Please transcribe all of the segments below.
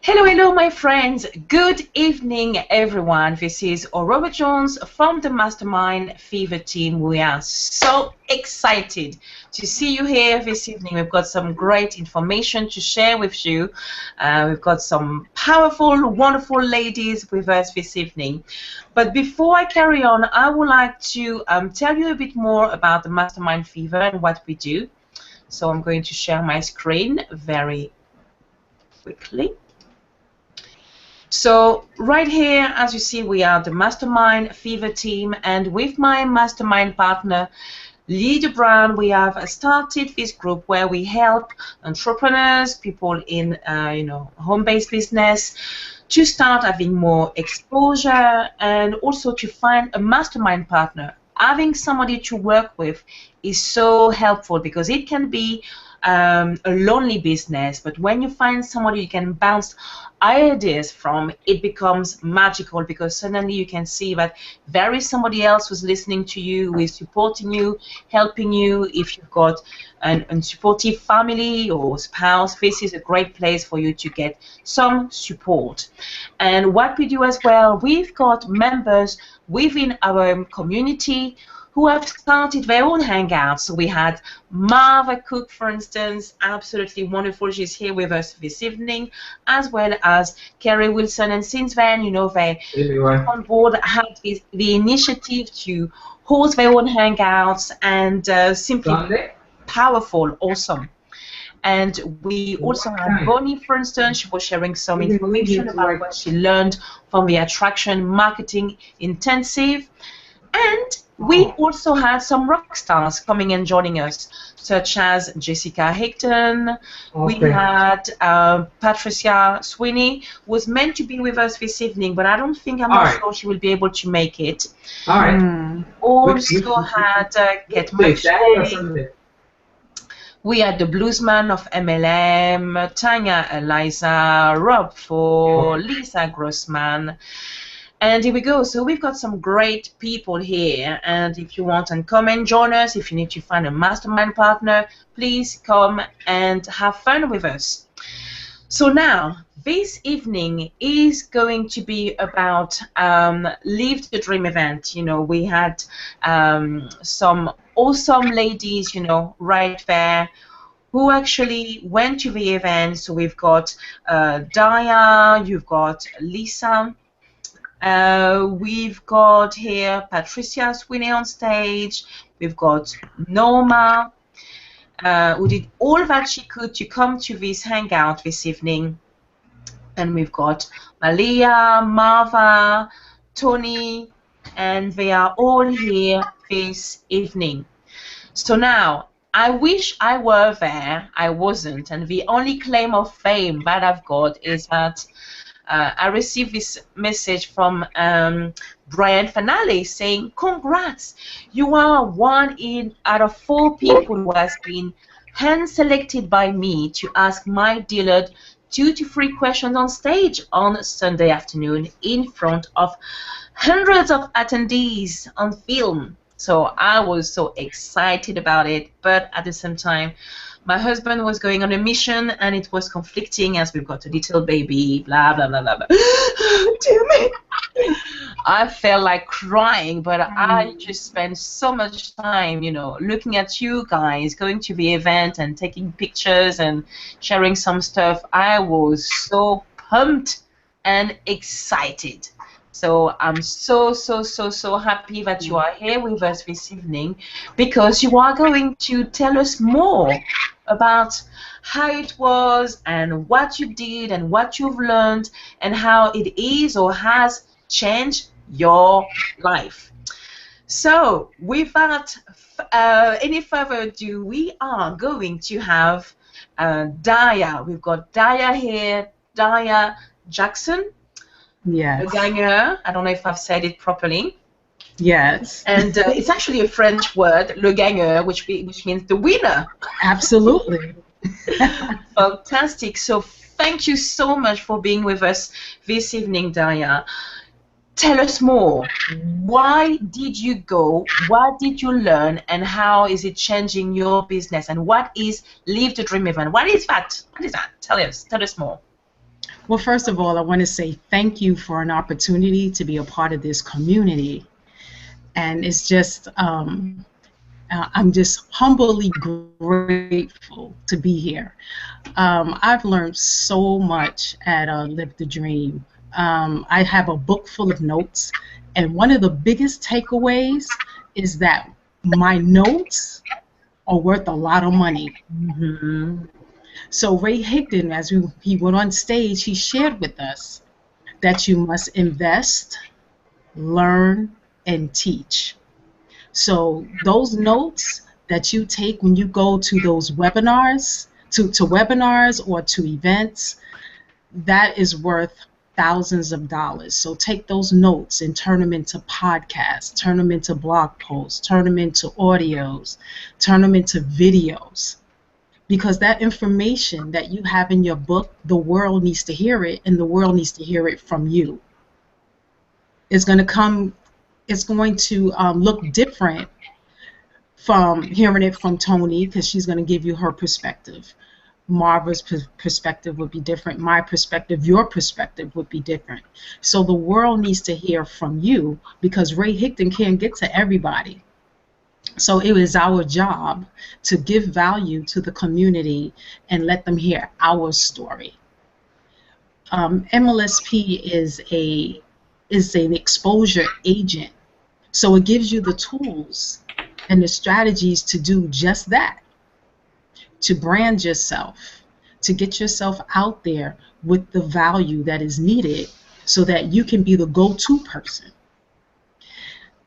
Hello, hello, my friends. Good evening, everyone. This is Aurora Jones from the Mastermind Fever team. We are so excited to see you here this evening. We've got some great information to share with you. We've got some powerful, wonderful ladies with us this evening. But before I carry on, I would like to tell you a bit more about the Mastermind Fever and what we do. So I'm going to share my screen very quickly. So right here, as you see, we are the Mastermind Fever team, and with my mastermind partner, Lee Brown, we have started this group where we help entrepreneurs, people in home-based business, to start having more exposure and also to find a mastermind partner. Having somebody to work with is so helpful because it can be a lonely business, but when you find somebody you can bounce ideas from, it becomes magical because suddenly you can see that there is somebody else who's listening to you, who is supporting you, helping you. If you've got a supportive family or spouse, this is a great place for you to get some support. And what we do as well, we've got members within our community who have started their own hangouts. So we had Marva Cook, for instance, absolutely wonderful. She's here with us this evening, as well as Kerry Wilson. And since then, they on board had the initiative to host their own hangouts and simply powerful, awesome. And we also had Bonnie, for instance. She was sharing some information about what she learned from the Attraction Marketing Intensive. And we also had some rock stars coming and joining us, such as Jessica Hickton. We had Patricia Sweeney, who was meant to be with us this evening, but I'm not sure she will be able to make it. Also had Kate McShay. We had the bluesman of MLM, Tanya Eliza, Rob Ford, Lisa Grossman. And here we go. So we've got some great people here. And if you want to come and join us, if you need to find a mastermind partner, please come and have fun with us. So now, this evening is going to be about Live the Dream event. We had some awesome ladies, right there, who actually went to the event. So we've got Daya, you've got Lisa. We've got here Patricia Sweeney on stage. We've got Norma, who did all that she could to come to this hangout this evening. And we've got Malia, Marva, Tony, and they are all here this evening. So now, I wish I were there. I wasn't. And the only claim of fame that I've got is that I received this message from Brian Fanale saying, "Congrats, you are one out of 4 people who has been hand-selected by me to ask my dealer 2 to 3 questions on stage on Sunday afternoon in front of hundreds of attendees on film." So I was so excited about it, but at the same time, my husband was going on a mission, and it was conflicting as we've got a little baby, blah, blah, blah, blah, blah. Dear me. I felt like crying, but I just spent so much time, looking at you guys, going to the event and taking pictures and sharing some stuff. I was so pumped and excited. So I'm so happy that you are here with us this evening, because you are going to tell us more about how it was and what you did and what you've learned and how it is or has changed your life. So without any further ado, we are going to have Daya. We've got Daya here, Daya Jackson. Yes. Le gagneur. I don't know if I've said it properly. Yes. And it's actually a French word, le gagneur, which means the winner. Absolutely. Fantastic. So thank you so much for being with us this evening, Daya. Tell us more. Why did you go? What did you learn? And how is it changing your business? And what is Live the Dream event? What is that? What is that? Tell us more. Well, first of all, I want to say thank you for an opportunity to be a part of this community. And it's just, I'm just humbly grateful to be here. I've learned so much at Live the Dream. I have a book full of notes, and one of the biggest takeaways is that my notes are worth a lot of money. Mm-hmm. So Ray Higdon, as he went on stage, he shared with us that you must invest, learn, and teach. So those notes that you take when you go to those webinars, to webinars or to events, that is worth thousands of dollars. So take those notes and turn them into podcasts, turn them into blog posts, turn them into audios, turn them into videos. Because that information that you have in your book, the world needs to hear it, and the world needs to hear it from you. It's going to come, it's going to look different from hearing it from Tony, because she's going to give you her perspective. Marva's perspective would be different. My perspective, your perspective would be different. So the world needs to hear from you, because Ray Higdon can't get to everybody. So it is our job to give value to the community and let them hear our story. MLSP is an exposure agent. So it gives you the tools and the strategies to do just that, to brand yourself, to get yourself out there with the value that is needed so that you can be the go-to person.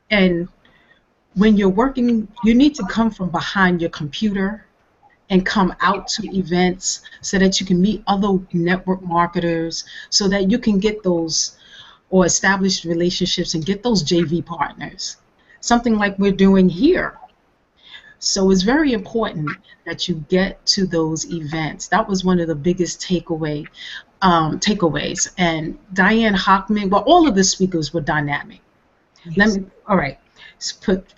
And when you're working, you need to come from behind your computer and come out to events so that you can meet other network marketers, so that you can get those or establish relationships and get those JV partners, something like we're doing here. So it's very important that you get to those events. That was one of the biggest takeaways. And Diane Hockman, well, all of the speakers were dynamic. Yes. All right.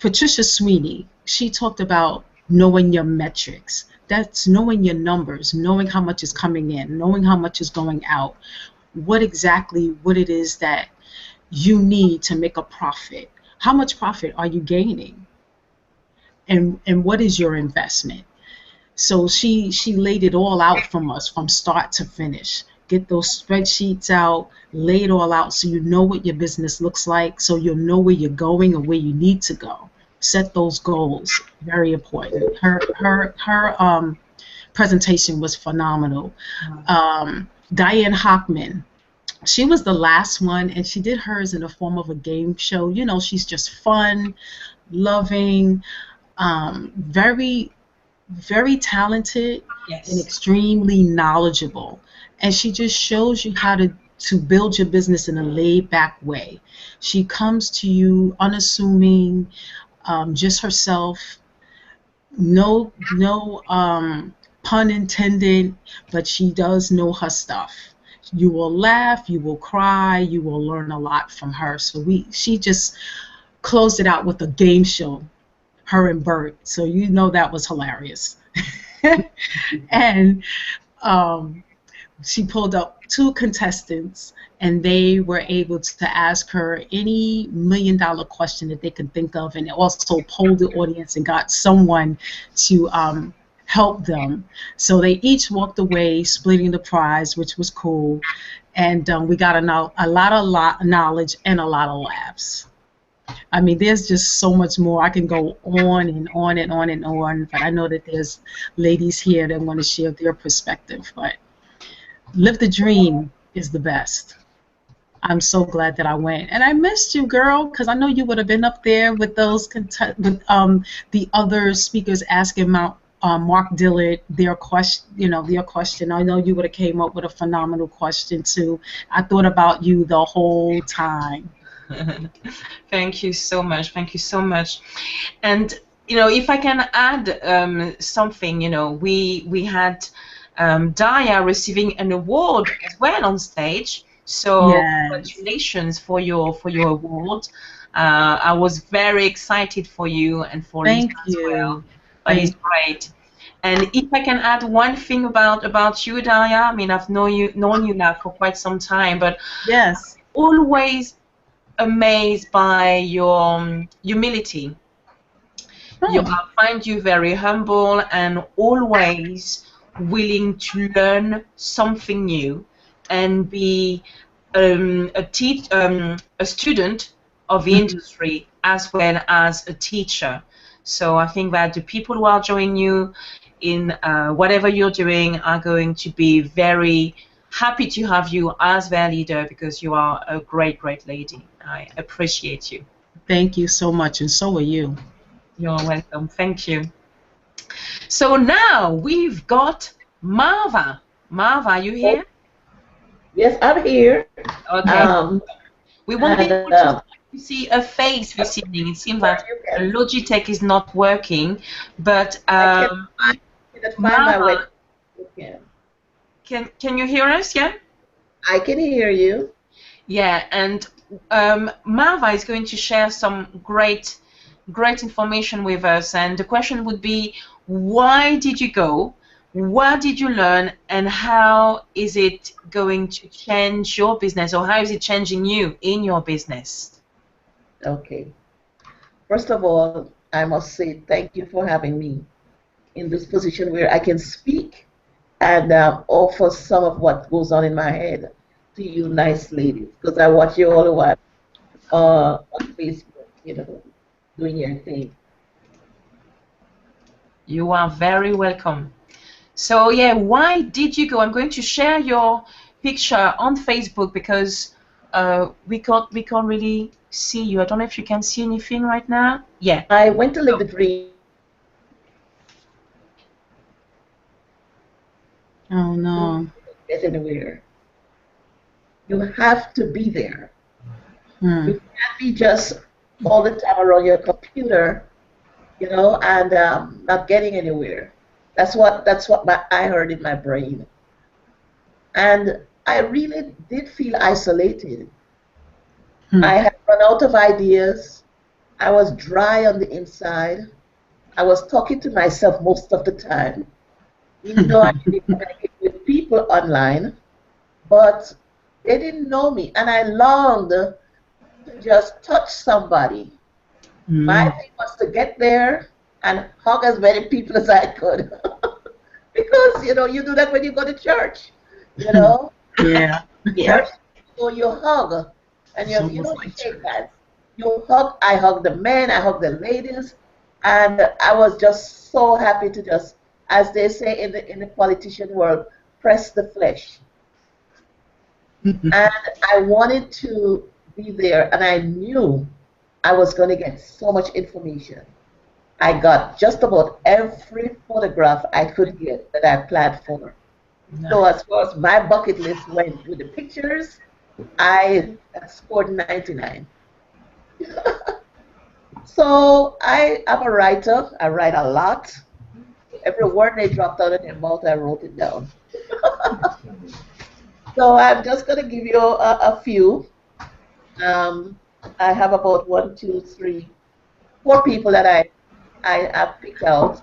Patricia Sweeney, she talked about knowing your metrics. That's knowing your numbers, knowing how much is coming in, knowing how much is going out, what it is that you need to make a profit. How much profit are you gaining? And what is your investment? So she laid it all out from us from start to finish. Get those spreadsheets out, lay it all out so you know what your business looks like, so you'll know where you're going and where you need to go. Set those goals, very important. Her presentation was phenomenal. Diane Hockman, she was the last one, and she did hers in the form of a game show. You know, she's just fun, loving, very, very talented, Yes. and extremely knowledgeable. And she just shows you how to build your business in a laid-back way. She comes to you unassuming, just herself, no pun intended, but she does know her stuff. You will laugh, you will cry, you will learn a lot from her. So she just closed it out with a game show, her and Bert. So you know that was hilarious. And she pulled up 2 contestants, and they were able to ask her any million-dollar question that they could think of, and also polled the audience and got someone to help them. So they each walked away splitting the prize, which was cool, and we got a lot of knowledge and a lot of laughs. I mean, there's just so much more. I can go on and on and on and on, but I know that there's ladies here that want to share their perspective. But Live the Dream is the best. I'm so glad that I went, and I missed you, girl, because I know you would have been up there with those the other speakers asking Mark Dillard their question. I know you would have came up with a phenomenal question too. I thought about you the whole time. Thank you so much. Thank you so much. And if I can add something, we had Daya receiving an award as well on stage. So Yes. congratulations for your award. I was very excited for you and for Thank Lisa as well. you. But it's great. And if I can add one thing about you, Daria, I mean, I've known you now for quite some time, but Yes. always amazed by your humility. Oh. I find you very humble and always willing to learn something new and be a student of the Mhm. industry as well as a teacher. So I think that the people who are joining you in whatever you're doing are going to be very happy to have you as their leader because you are a great, great lady. I appreciate you. Thank you so much, and so are you. You're welcome. Thank you. So now we've got Marva. Marva, are you here? Yes, I'm here. Okay. We won't be And able to see a face this evening. It seems or that Logitech is not working, but I cannot find my Marva, webcam. can you hear us? Yeah. I can hear you. Yeah, and Marva is going to share some great information with us. And the question would be, why did you go? What did you learn? And how is it going to change your business, or how is it changing you in your business? Okay. First of all, I must say thank you for having me in this position where I can speak and offer some of what goes on in my head to you nice ladies, because I watch you all the while on Facebook, doing your thing. You are very welcome. So yeah, why did you go? I'm going to share your picture on Facebook because we can't really see you. I don't know if you can see anything right now. Yeah. I went to live the dream. Oh no. Get anywhere. You have to be there. Hmm. You can't be just all the time around your computer, and not getting anywhere. That's what I heard in my brain, and I really did feel isolated. Hmm. I had run out of ideas. I was dry on the inside. I was talking to myself most of the time, even though I didn't communicate with people online, but they didn't know me, and I longed to just touch somebody. My Hmm. thing was to get there and hug as many people as I could. Because, you do that when you go to church, you know. Yeah. Church, Yep. you hug and It's you almost don't like shake church. hands. You hug, I hug the men, I hug the ladies, and I was just so happy to just, as they say in the politician world, press the flesh. And I wanted to be there, and I knew I was going to get so much information. I got just about every photograph I could get that I planned for. So Nice. as far as my bucket list went with the pictures, I scored 99. So I am a writer. I write a lot. Every word they dropped out of their mouth, I wrote it down. So I'm just going to give you a few. Um, I have about one, two, three, four people that I have picked out,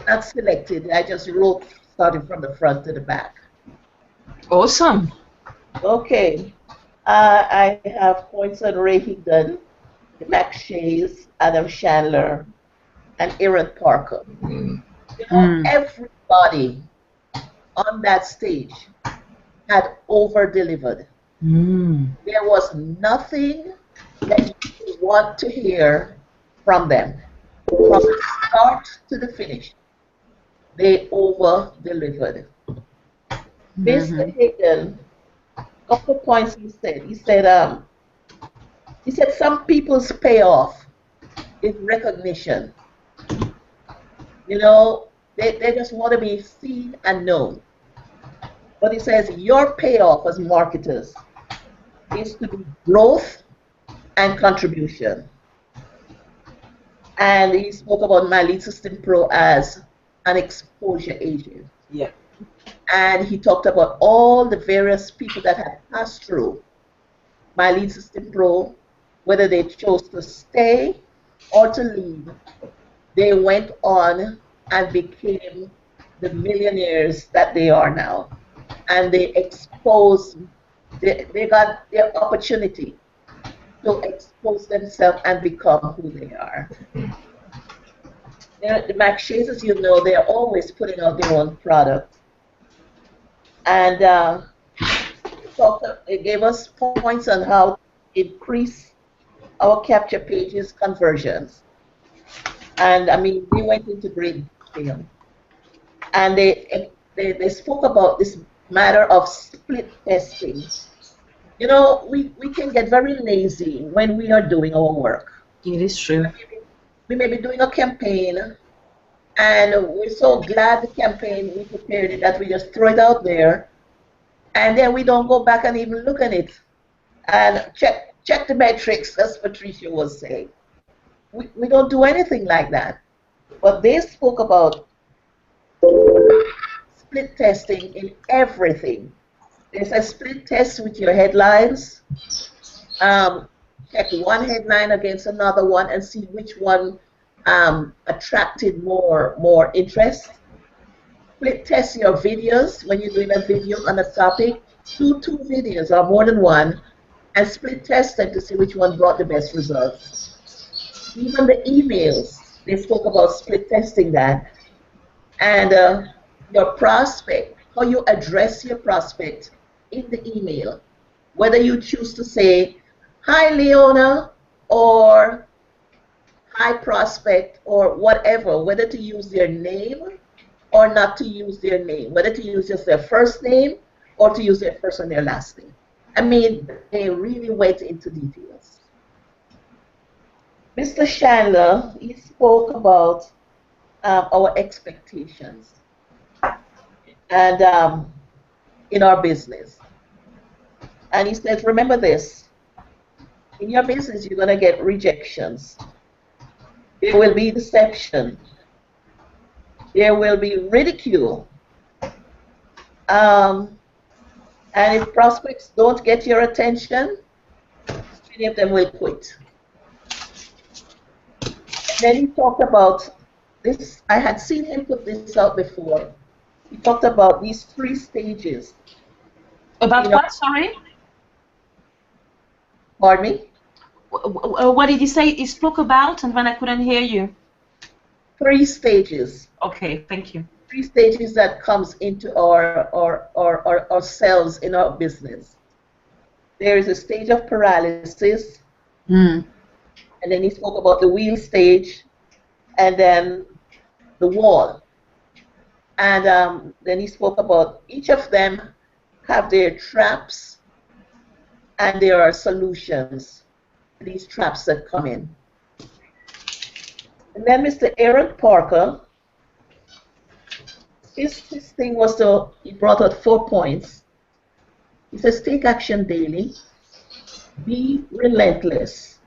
not selected. I just wrote starting from the front to the back. Awesome. Okay. I have points on Ray Higdon, Max Shays, Adam Chandler, and Aaron Parker. Hmm. Everybody on that stage had over delivered. Mm. There was nothing that you want to hear from them. From the start to the finish, they over delivered. Mr. Hmm. Higdon, couple points he said. He said some people's payoff is recognition. You know, they just want to be seen and known. But he says your payoff as marketers is to be growth and contribution. And he spoke about My Lead System Pro as an exposure agent. Yeah. And he talked about all the various people that had passed through My Lead System Pro, whether they chose to stay or to leave. They went on and became the millionaires that they are now, and they exposed, they got their opportunity to expose themselves and become who they are. The McShays, you know, they're always putting out their own product. And they gave us points on how to increase our capture pages conversions. And I mean, they went into great detail. And they spoke about this matter of split testing. You know, we can get very lazy when we are doing our work. It is true. We may be doing a campaign, and we're so glad the campaign, we prepared it, that we just throw it out there, and then we don't go back and even look at it and check the metrics, as Patricia was saying. We don't do anything like that. But they spoke about split testing in everything. There's a split test with your headlines. Check one headline against another one and see which one attracted more interest. Split test your videos. When you're doing a video on a topic, do 2 videos or more than one, and split test them to see which one brought the best results. Even the emails, they spoke about split testing that. And your prospect, how you address your prospect in the email, whether you choose to say, "Hi Leona," or "Hi prospect," or whatever, whether to use their name or not to use their name, whether to use just their first name or to use their first and their last name. I mean, they really went into details. Mr. Chandler, he spoke about our expectations and in our business. And he says, remember this, in your business you're going to get rejections. There will be deception. There will be ridicule. And if prospects don't get your attention, many of them will quit. And then he talked about this. I had seen him put this out before. He talked about these 3 stages. About what, sorry? Pardon me? What did he say he spoke about, and when I couldn't hear you? 3 stages. Okay, thank you. 3 stages that comes into our cells in our business. There is a stage of paralysis, and then he spoke about the wheel stage, and then the wall. And then he spoke about each of them have their traps, and there are solutions to these traps that come in. And then Mr. Eric Parker, his thing was he brought out 4 points. He says, take action daily, be relentless,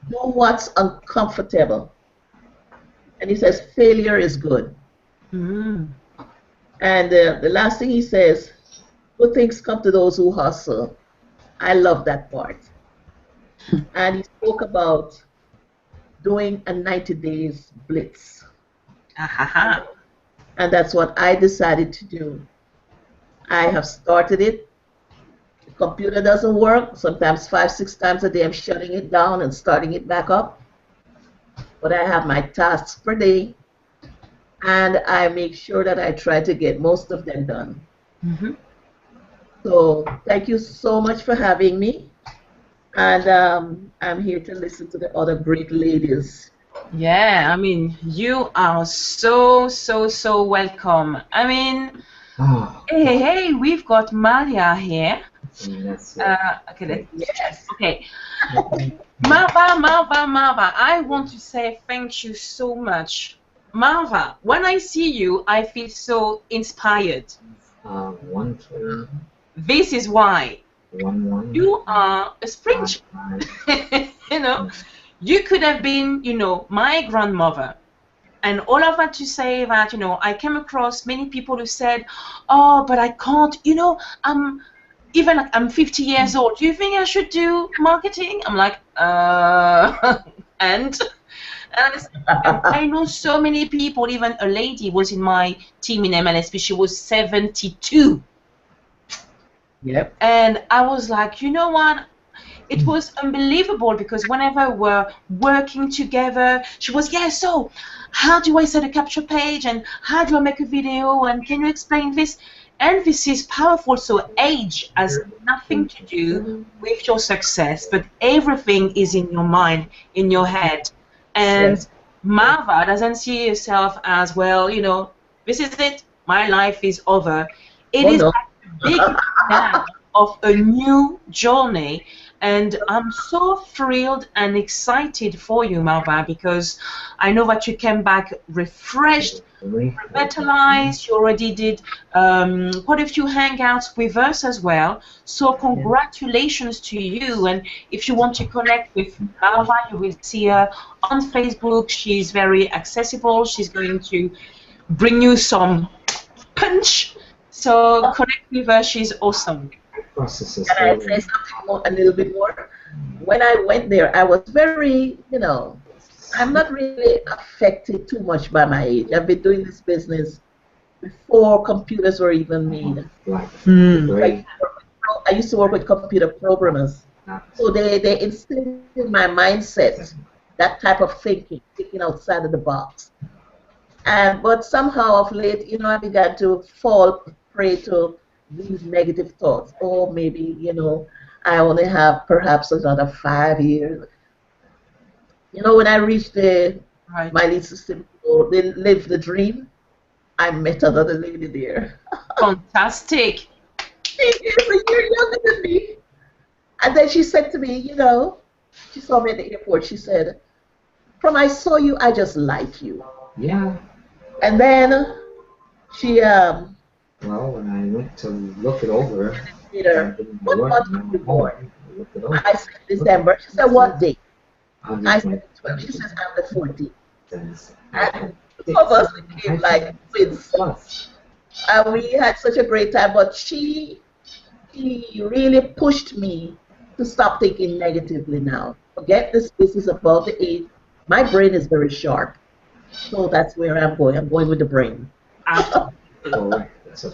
do what's uncomfortable. And he says, failure is good. And the last thing he says, good things come to those who hustle. I love that part. And he spoke about doing a 90 days blitz. And that's what I decided to do. I have started it. The computer doesn't work. Sometimes 5-6 times a day I'm shutting it down and starting it back up. But I have my tasks per day, and I make sure that I try to get most of them done. So thank you so much for having me. And I'm here to listen to the other great ladies. Yeah, I mean, you are so welcome. I mean, hey, we've got Maria here. Okay, Yes. Okay. Marva, I want to say thank you so much. Marva, when I see you, I feel so inspired. This is why. You are a spring child. You know, you could have been, you know, my grandmother. And all of that to say that, you know, I came across many people who said, oh, but I can't, you know, I'm 50 years old. Do you think I should do marketing? I'm like, and And I know so many people, even a lady was in my team in MLSP, she was 72. Yep. And I was like, you know what? It was unbelievable because whenever we're working together, she was, yeah, so how do I set a capture page and how do I make a video and can you explain this? And this is powerful. So age has nothing to do with your success, but everything is in your mind, in your head. And Yes. Marva doesn't see herself as, well, you know, this is it, my life is over. It Oh is no. like the beginning now of a new journey. And I'm so thrilled and excited for you, Marva, because I know that you came back refreshed, revitalized. You already did quite a few hangouts with us as well. So congratulations to you. And if you want to connect with Marva, you will see her on Facebook. She's very accessible. She's going to bring you some punch. So connect with her. She's awesome. Can I say something more, a little bit more? When I went there, I was very, I'm not really affected too much by my age. I've been doing this business before computers were even made. I used to work with computer programmers. So they instilled in my mindset that type of thinking outside of the box. But somehow of late, I began to fall prey to these negative thoughts. Oh, maybe, I only have perhaps another 5 years. When I reached Right. my lead system, they live the dream. I met another lady there. Fantastic. She is a year younger than me. And then she said to me, she saw me at the airport. She said, "From I saw you, I just like you." Yeah. And then she Well, when I went to look it over, later, what month were you born? looked it over. I said December. She said, "What date?" On I the said 12. She says, "I'm the 14th." 20th. And two of us became like twins. Plus. And we had such a great time. But she really pushed me to stop thinking negatively now. Forget this business about the age. My brain is very sharp. So that's where I'm going. I'm going with the brain. Correct. That's a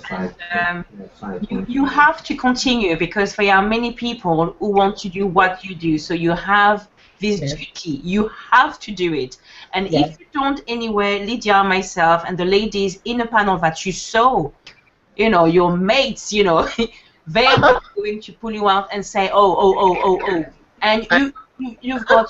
You have to continue because there are many people who want to do what you do. So you have this duty. You have to do it. And if you don't anyway, Lydia, myself, and the ladies in a panel that you saw, your mates, they are going to pull you out and say, oh. And you've got,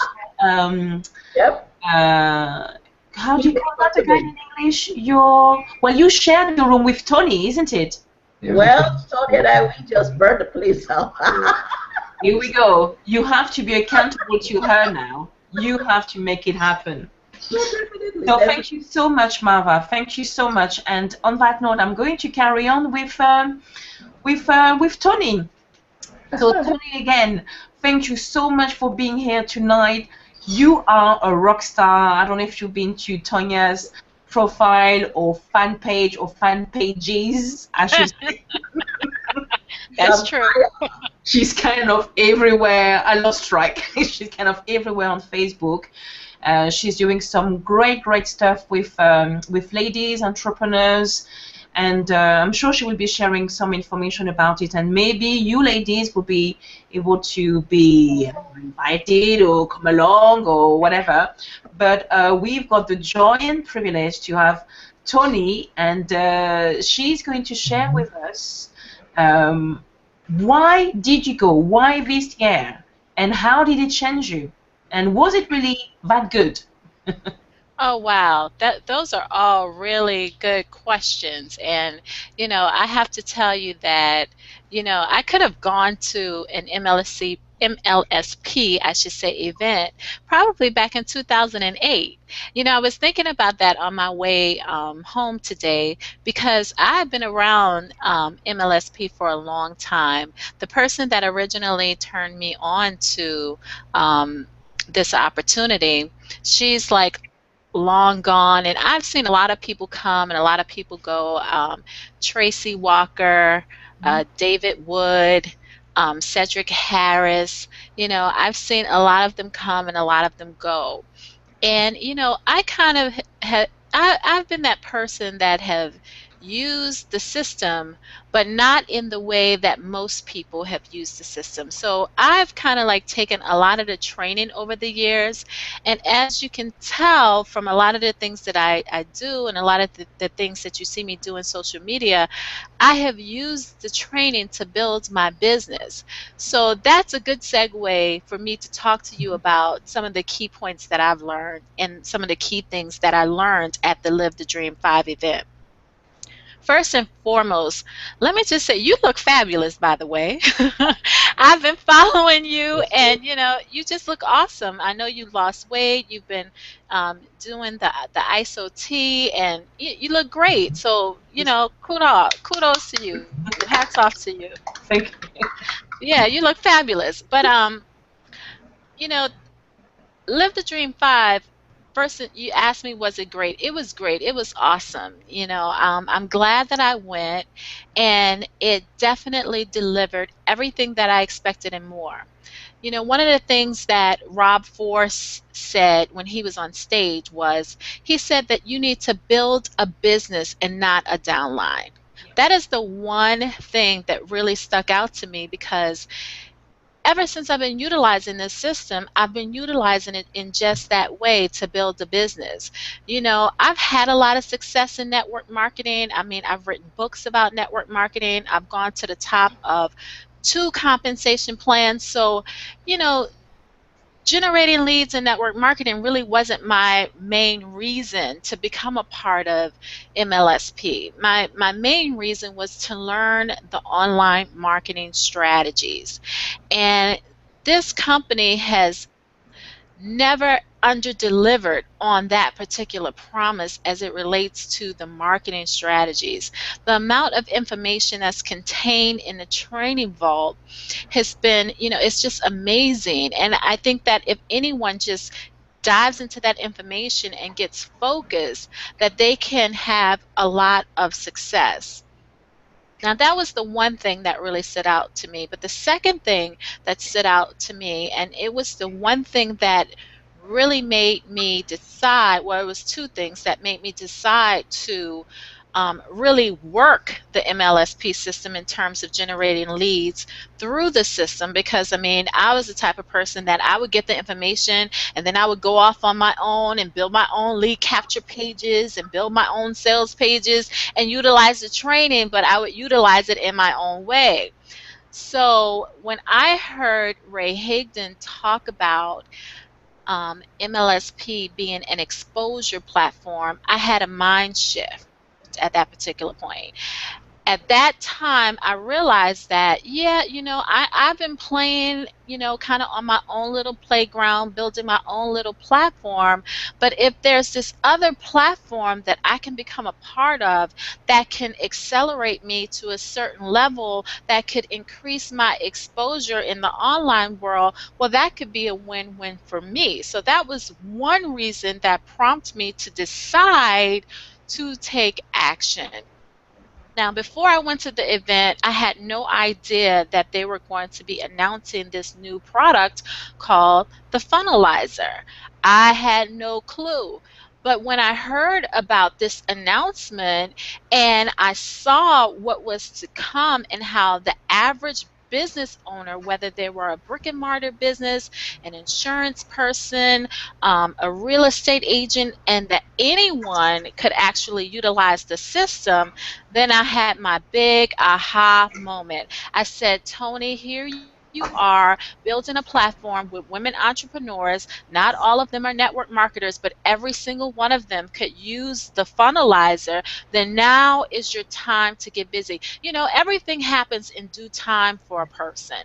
how do you call that again in English? You shared your room with Tony, isn't it? Yeah. Well, Tony and I, we just burned the place out. Here we go. You have to be accountable to her now. You have to make it happen. So thank you so much, Marva. Thank you so much. And on that note, I'm going to carry on with Tony. So Tony, again, thank you so much for being here tonight. You are a rock star. I don't know if you've been to Tonya's profile or fan page or fan pages, I should say. That's true. She's kind of everywhere. I lost track. She's kind of everywhere on Facebook. She's doing some great stuff with ladies, entrepreneurs, and I'm sure she will be sharing some information about it. And maybe you ladies will be able to be invited or come along or whatever. But we've got the joy and privilege to have Tony, and she's going to share with us why did you go? Why this year? And how did it change you? And was it really that good? Oh wow, those are all really good questions. And I have to tell you that I could have gone to an MLSP, I should say, event probably back in 2008. I was thinking about that on my way home today because I've been around MLSP for a long time. The person that originally turned me on to this opportunity, she's like long gone, and I've seen a lot of people come and a lot of people go. Tracy Walker, David Wood, Cedric Harris. I've seen a lot of them come and a lot of them go. And I kind of I've been that person that have used the system, but not in the way that most people have used the system. So I've kind of like taken a lot of the training over the years, and as you can tell from a lot of the things that I do, and a lot of the things that you see me do in social media, I have used the training to build my business. So that's a good segue for me to talk to you about some of the key points that I've learned and some of the key things that I learned at the Live the Dream 5 event. First and foremost, let me just say you look fabulous, by the way. I've been following you, and you just look awesome. I know you lost weight. You've been doing the ISOT, and you look great. So kudos to you. Hats off to you. Thank you. Yeah, you look fabulous. But you know, Live the Dream 5. First, you asked me, was it great? It was great. It was awesome. I'm glad that I went, and it definitely delivered everything that I expected and more. One of the things that Rob Force said when he was on stage was, he said that you need to build a business and not a downline. That is the one thing that really stuck out to me, because ever since I've been utilizing this system, I've been utilizing it in just that way, to build a business. I've had a lot of success in network marketing. I mean, I've written books about network marketing. I've gone to the top of 2 compensation plans. So, generating leads in network marketing really wasn't my main reason to become a part of MLSP. My main reason was to learn the online marketing strategies. And this company has never under-delivered on that particular promise as it relates to the marketing strategies. The amount of information that's contained in the training vault has been, it's just amazing. And I think that if anyone just dives into that information and gets focused, that they can have a lot of success. Now, that was the one thing that really stood out to me. But the second thing that stood out to me, and it was the one thing that really made me decide, well, it was 2 things that made me decide to really work the MLSP system in terms of generating leads through the system. Because I was the type of person that I would get the information, and then I would go off on my own and build my own lead capture pages and build my own sales pages and utilize the training, but I would utilize it in my own way. So when I heard Ray Higdon talk about MLSP being an exposure platform, I had a mind shift at that particular point. At that time, I realized that, I've been playing, kind of on my own little playground, building my own little platform. But if there's this other platform that I can become a part of that can accelerate me to a certain level, that could increase my exposure in the online world, well, that could be a win-win for me. So that was one reason that prompted me to decide to take action. Now, before I went to the event, I had no idea that they were going to be announcing this new product called the Funnelizer. I had no clue. But when I heard about this announcement and I saw what was to come and how the average business owner, whether they were a brick and mortar business, an insurance person, a real estate agent, and that anyone could actually utilize the system, then I had my big aha moment. I said, Tony, here you are building a platform with women entrepreneurs. Not all of them are network marketers, but every single one of them could use the Funnelizer. Then now is your time to get busy. Everything happens in due time for a person.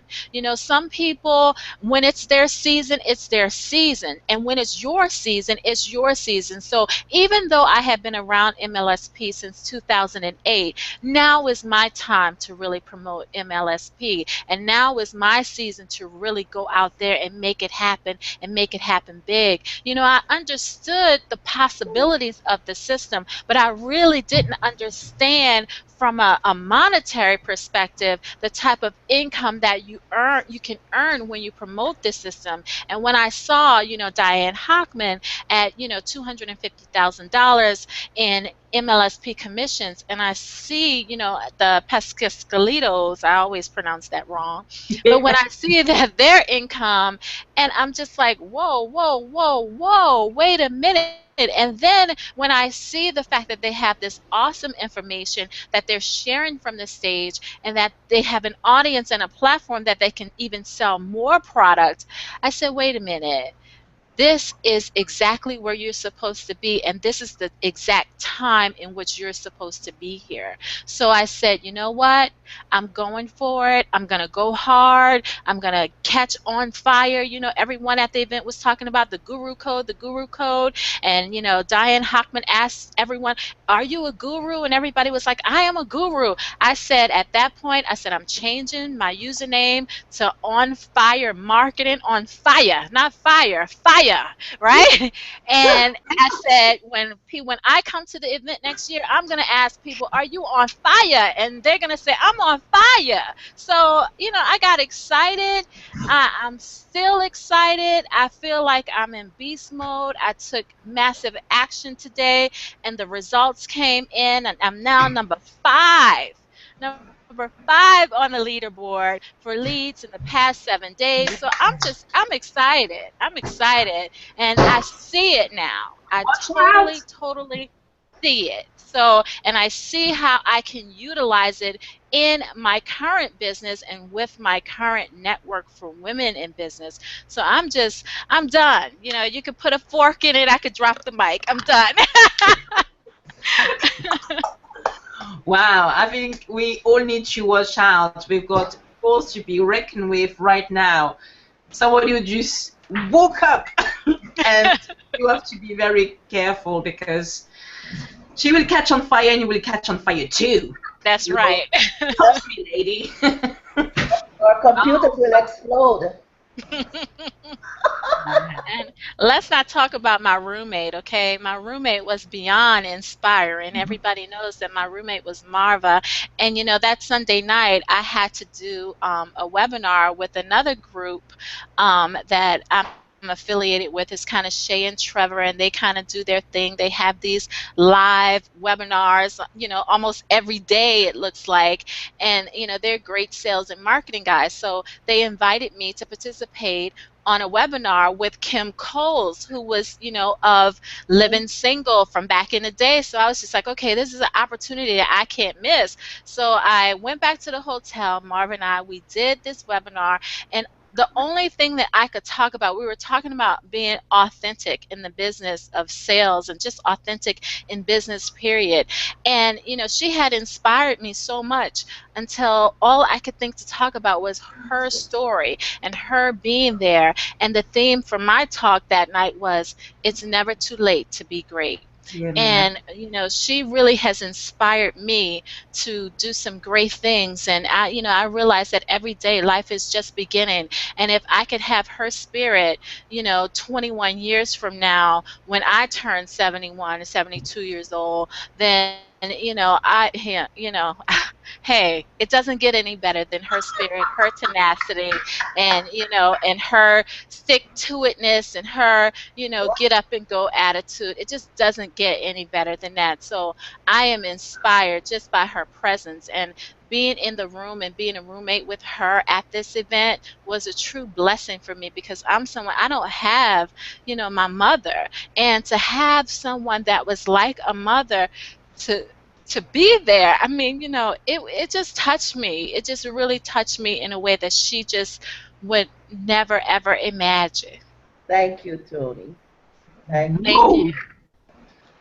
Some people, when it's their season, it's their season. And when it's your season, it's your season. So even though I have been around MLSP since 2008, now is my time to really promote MLSP. And now is my my season to really go out there and make it happen and make it happen big. You know, I understood the possibilities of the system, but I really didn't understand from a monetary perspective the type of income that you can earn when you promote this system. And when I saw, you know, Diane Hockman at, you know, $250,000 in MLSP commissions, and I see, you know, the Pescascalitos, I always pronounce that wrong, but when I see that their income, and I'm just like, whoa, whoa, whoa, whoa, wait a minute. And then when I see the fact that they have this awesome information that they're sharing from the stage, and that they have an audience and a platform that they can even sell more products, I said, wait a minute. This is exactly where you're supposed to be, and this is the exact time in which you're supposed to be here. So I said, you know what? I'm going for it. I'm going to go hard. I'm going to catch on fire. You know, everyone at the event was talking about the guru code, the guru code. And, you know, Diane Hockman asked everyone, are you a guru? And everybody was like, I am a guru. I said, at that point, I said, I'm changing my username to On Fire Marketing. On fire, not fire, fire, right? And I said, when I come to the event next year, I'm going to ask people, are you on fire? And they're going to say, I'm on fire. So, you know, I got excited. I'm still excited. I feel like I'm in beast mode. I took massive action today, and the results came in, and I'm now number 5 on the leaderboard for leads in the past 7 days. So I'm excited. I'm excited, and I see it now. I totally see it. So, and I see how I can utilize it in my current business and with my current network for women in business. So I'm done. You know, you could put a fork in it, I could drop the mic. I'm done. Wow, I think we all need to watch out. We've got force to be reckoned with right now. Somebody who just woke up, and you have to be very careful, because she will catch on fire and you will catch on fire too. That's right. Trust me, lady. Our computers will explode. And let's not talk about my roommate, okay? My roommate was beyond inspiring. Everybody knows that my roommate was Marva. And, you know, that Sunday night, I had to do a webinar with another group that I'm affiliated with. Is kind of Shay and Trevor, and they kind of do their thing. They have these live webinars, you know, almost every day, it looks like. And, you know, they're great sales and marketing guys. So they invited me to participate on a webinar with Kim Coles, who was, you know, of Living Single from back in the day. So I was just like, okay, this is an opportunity that I can't miss. So I went back to the hotel. Marvin and I, we did this webinar, and the only thing that I could talk about, we were talking about being authentic in the business of sales, and just authentic in business, period. And, you know, she had inspired me so much until all I could think to talk about was her story and her being there. And the theme for my talk that night was, it's never too late to be great. Yeah, and, you know, she really has inspired me to do some great things. And I realize that every day life is just beginning. And if I could have her spirit, you know, 21 years from now, when I turn 71 or 72 years old, then, you know, hey, it doesn't get any better than her spirit, her tenacity, and, you know, and her stick-to-itness, and her, you know, get up and go attitude. It just doesn't get any better than that. So I am inspired just by her presence, and being in the room and being a roommate with her at this event was a true blessing for me, because I'm someone, I don't have, you know, my mother, and to have someone that was like a mother to be there, I mean, you know, it just touched me. It just really touched me in a way that she just would never, ever imagine. Thank you, Tony. Thank you.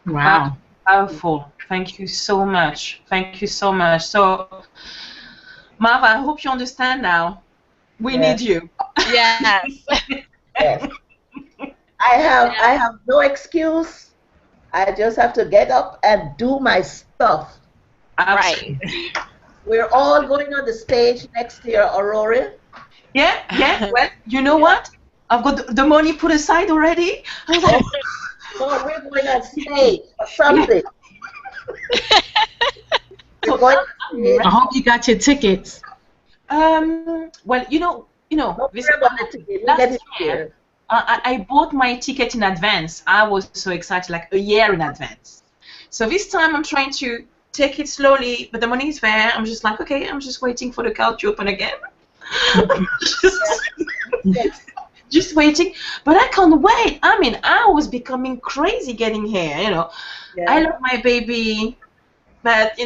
Wow. Powerful. Thank you so much. Thank you so much. So, Marva, I hope you understand now. We need you. Yes. Yes. I have no excuse. I just have to get up and do my stuff. Absolutely. Right. We're all going on the stage next year, Aurora. Yeah. Well, you know what? I've got the money put aside already. I was like, No, we're going on stage or something. We're so going on stage. I hope you got your tickets. well, Don't this worry about the ticket. We'll last get it year, here. I bought my ticket in advance. I was so excited, like a year in advance. So this time I'm trying to take it slowly, but the money is there. I'm just like, okay, I'm just waiting for the card to open again. just waiting. But I can't wait. I mean, I was becoming crazy getting here, Yeah. I love my baby, but,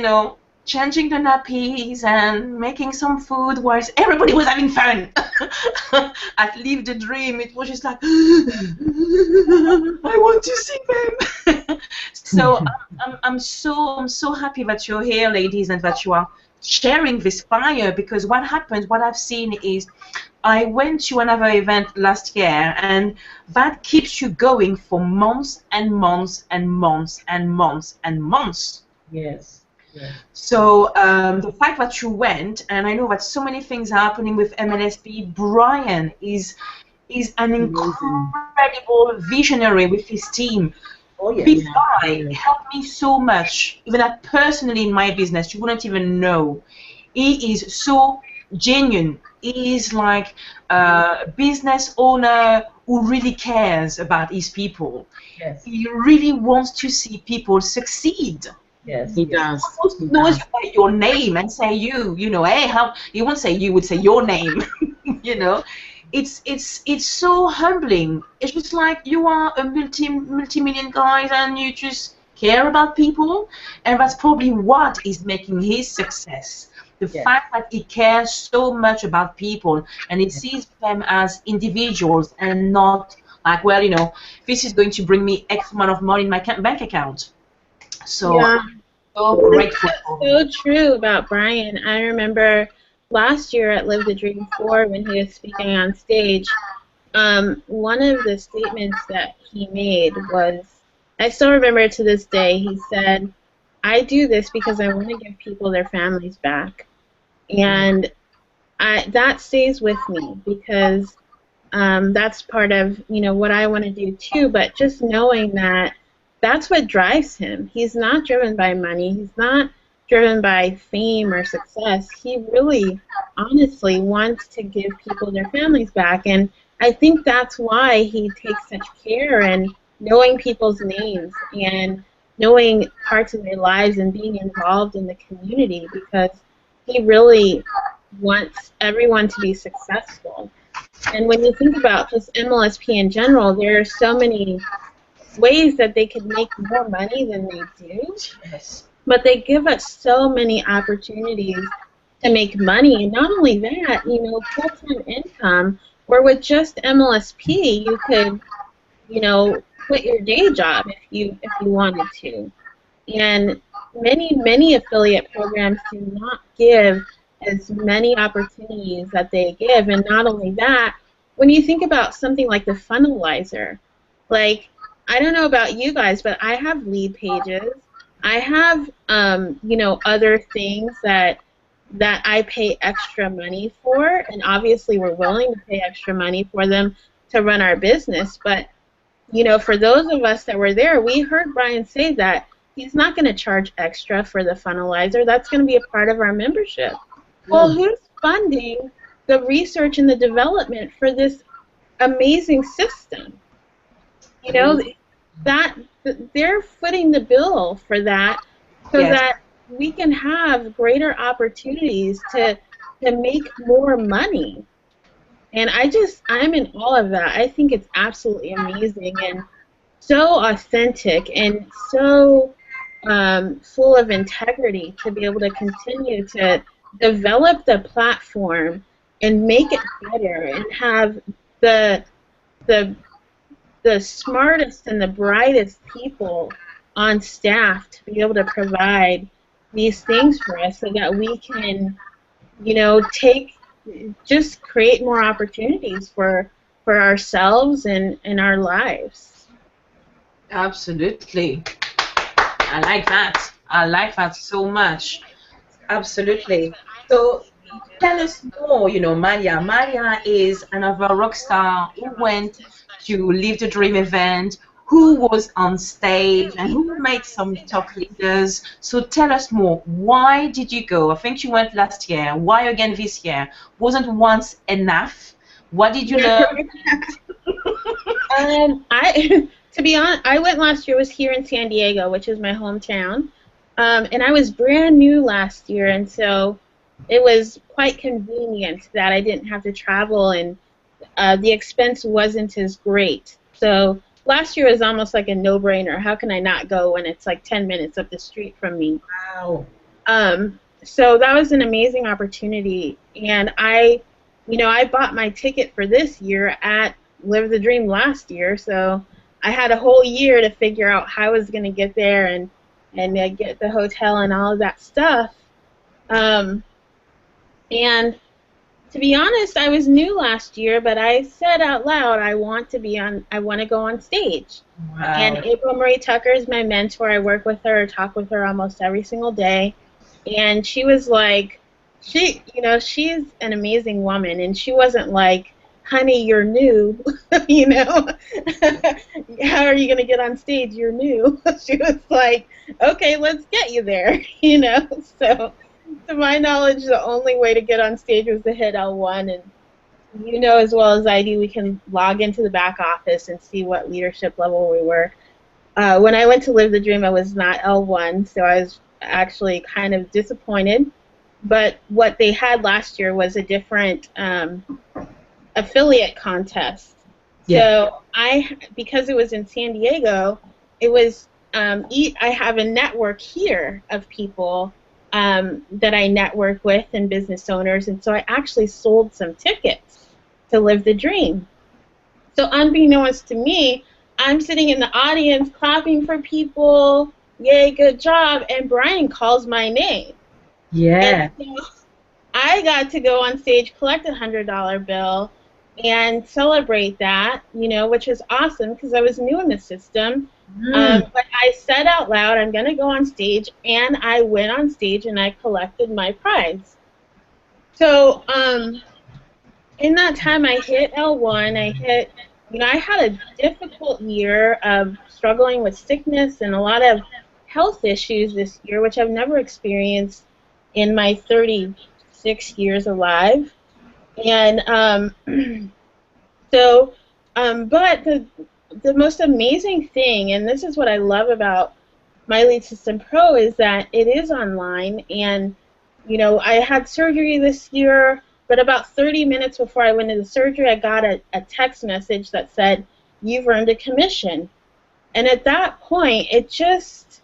changing the nappies and making some food whilst everybody was having fun. I'd lived the dream. It was just like, I want to see them. So I'm so happy that you're here, ladies, and that you are sharing this fire, because what happens, what I've seen is, I went to another event last year, and that keeps you going for months and months and months and months and months. Yes. Yes. So the fact that you went, and I know that so many things are happening with MLSP. Brian is an incredible visionary with his team. Oh, yes. This guy helped me so much, even that personally in my business, you wouldn't even know. He is so genuine. He is like a business owner who really cares about his people. Yes. He really wants to see people succeed. Yes. He does. He knows your name and say hey, how you won't say you, would say your name. It's so humbling. It's just like you are a multi-million guy and you just care about people, and that's probably what is making his success. The fact that he cares so much about people and he sees them as individuals and not like, well, this is going to bring me X amount of money in my bank account. So I'm so grateful. That's so true about Brian. I remember last year at Live the Dream 4 when he was speaking on stage, one of the statements that he made was, I still remember to this day, he said, I do this because I want to give people their families back. And that stays with me because that's part of what I want to do too, but just knowing that that's what drives him. He's not driven by money. He's not driven by fame or success. He really, honestly, wants to give people their families back. And I think that's why he takes such care in knowing people's names and knowing parts of their lives and being involved in the community, because he really wants everyone to be successful. And when you think about just MLSP in general, there are so many ways that they could make more money than they do. Yes. But they give us so many opportunities to make money. And not only that, full-time income, where with just MLSP, you could, quit your day job if you wanted to. And many affiliate programs do not give as many opportunities that they give. And not only that, when you think about something like the Funnelizer, like, I don't know about you guys, but I have lead pages. I have, other things that I pay extra money for, and obviously we're willing to pay extra money for them to run our business. But, for those of us that were there, we heard Brian say that he's not going to charge extra for the Funnelizer. That's going to be a part of our membership. Well, who's funding the research and the development for this amazing system? That they're footing the bill for that, so that we can have greater opportunities to make more money. And I'm in awe of that. I think it's absolutely amazing and so authentic and so full of integrity to be able to continue to develop the platform and make it better and have the smartest and the brightest people on staff to be able to provide these things for us so that we can, just create more opportunities for ourselves and our lives. Absolutely. I like that. I like that so much. Absolutely. So tell us more, Malia. Malia is another rock star who went to Live the Dream event, who was on stage, and who made some talk leaders. So tell us more. Why did you go? I think you went last year. Why again this year? Wasn't once enough? What did you learn? To be honest, I went last year. Was here in San Diego, which is my hometown, and I was brand new last year, and so it was quite convenient that I didn't have to travel, and the expense wasn't as great. So last year was almost like a no-brainer. How can I not go when it's like 10 minutes up the street from me? Wow. So that was an amazing opportunity, and I bought my ticket for this year at Live the Dream last year, so I had a whole year to figure out how I was going to get there and get the hotel and all of that stuff. And to be honest, I was new last year, but I said out loud, I want to go on stage. Wow. And April Marie Tucker is my mentor. I work with her, talk with her almost every single day. And she was like, she's an amazing woman, and she wasn't like, honey, you're new, how are you going to get on stage? You're new. She was like, okay, let's get you there, So, to my knowledge, the only way to get on stage was to hit L1, and as well as I do, we can log into the back office and see what leadership level we were. When I went to Live the Dream, I was not L1, so I was actually kind of disappointed. But what they had last year was a different affiliate contest. Yeah. So because it was in San Diego, it was I have a network here of people that I network with and business owners, and so I actually sold some tickets to Live the Dream. So unbeknownst to me, I'm sitting in the audience clapping for people, yay, good job, and Brian calls my name. Yeah. And so I got to go on stage, collect a $100 bill, and celebrate that, which was awesome because I was new in the system. But I said out loud, I'm going to go on stage, and I went on stage and I collected my prize. So in that time, I hit L1. I had a difficult year of struggling with sickness and a lot of health issues this year, which I've never experienced in my 36 years alive. And but the most amazing thing, and this is what I love about My Lead System Pro, is that it is online. And, I had surgery this year, but about 30 minutes before I went into surgery, I got a text message that said, you've earned a commission. And at that point, it just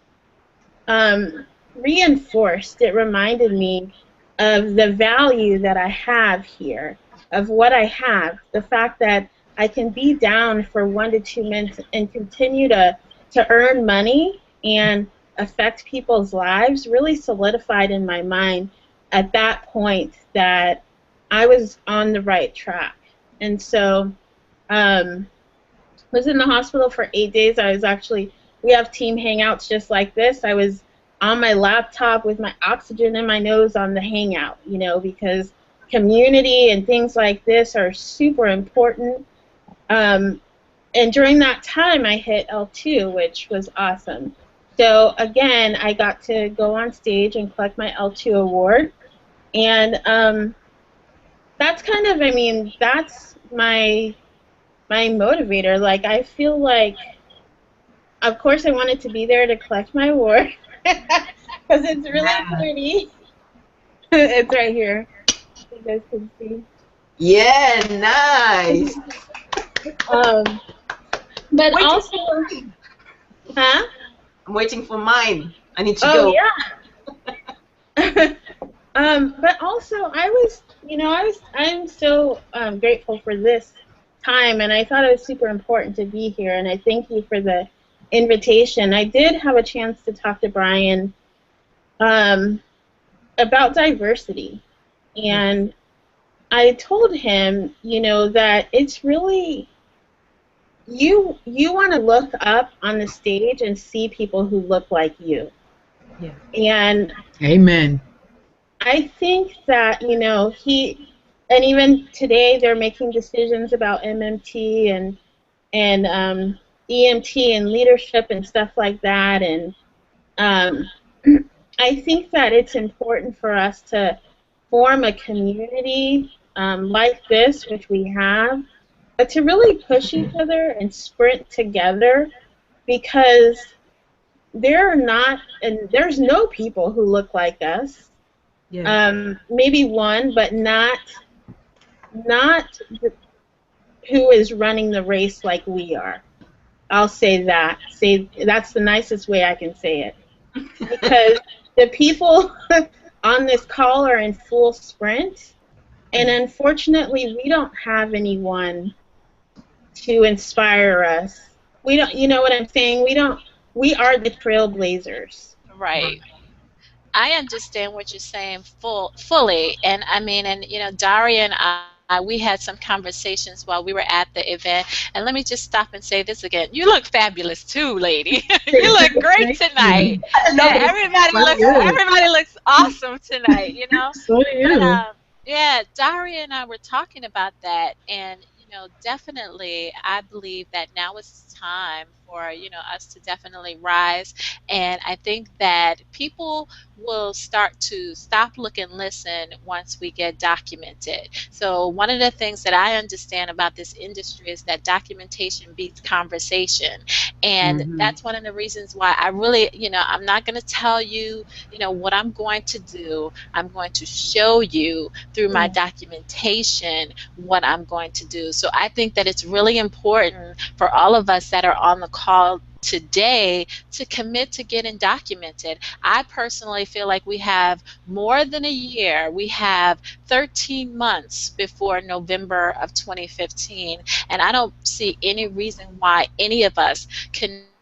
reinforced, it reminded me of the value that I have here, of what I have, the fact that I can be down for 1 to 2 minutes and continue to earn money and affect people's lives really solidified in my mind at that point that I was on the right track. And so I was in the hospital for 8 days. We have team hangouts just like this. I was on my laptop with my oxygen in my nose on the hangout, because community and things like this are super important. And during that time, I hit L2, which was awesome. So again, I got to go on stage and collect my L2 award. And that's that's my motivator. Like, I feel like, of course, I wanted to be there to collect my award because it's really pretty. It's right here. You guys can see. Yeah, nice. But also, huh? I'm waiting for mine. I need to go. Oh yeah. But also, I'm so grateful for this time, and I thought it was super important to be here. And I thank you for the invitation. I did have a chance to talk to Brian about diversity, and I told him, that it's really you want to look up on the stage and see people who look like you. Yeah. And Amen. I think that, and even today they're making decisions about MMT and EMT and leadership and stuff like that. And um, I think that it's important for us to form a community like this, which we have, but to really push each other and sprint together, because there's no people who look like us. Yeah. Maybe one, but not who is running the race like we are. I'll say that. Say that's the nicest way I can say it. Because the people on this call are in full sprint, and unfortunately, we don't have anyone to inspire us. We don't, you know what I'm saying? We are the trailblazers. Right. I understand what you're saying fully, and I mean, and Daria and we had some conversations while we were at the event, and let me just stop and say this again: you look fabulous too, lady. You look great Thank tonight. you. Yeah, So good. everybody looks awesome tonight. So do But you. yeah, Daria and I were talking about that, and definitely, I believe that now is time for us to definitely rise, and I think that people will start to stop, look, and listen once we get documented. So one of the things that I understand about this industry is that documentation beats conversation, and Hmm. that's one of the reasons why I really, I'm not going to tell you, what I'm going to do. I'm going to show you through my documentation what I'm going to do. So I think that it's really important for all of us that are on the call today to commit to getting documented. I personally feel like we have more than a year. We have 13 months before November of 2015, and I don't see any reason why any of us cannot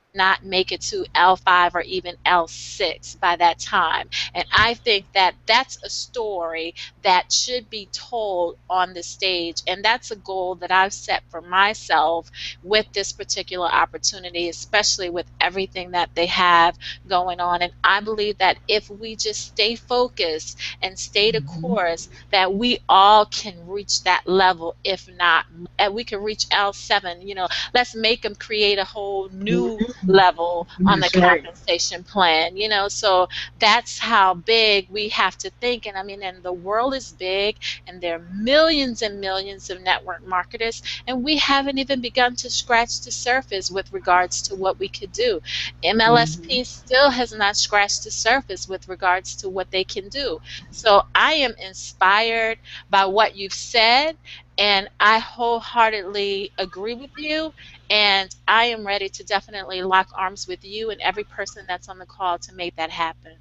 make it to L5 or even L6 by that time. And I think that that's a story that should be told on the stage. And that's a goal that I've set for myself with this particular opportunity, especially with everything that they have going on. And I believe that if we just stay focused and stay the course, that we all can reach that level, if not, and we can reach L7. Let's make them create a whole new level on the That's right. compensation plan. So that's how big we have to think. And I mean, and the world is big, and there are millions and millions of network marketers, and we haven't even begun to scratch the surface with regards to what we could do. Hmm. MLSP still has not scratched the surface with regards to what they can do. So I am inspired by what you've said, and I wholeheartedly agree with you. And I am ready to definitely lock arms with you and every person that's on the call to make that happen.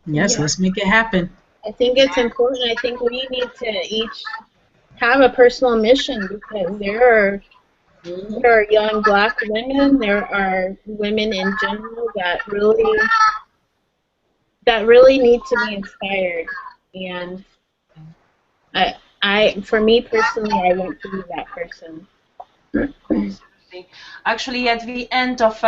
Yes, Yeah, let's make it happen. I think it's important. I think we need to each have a personal mission, because there are young Black women, there are women in general that really need to be inspired. And for me personally, I want to be that person. Absolutely. Actually, at the end of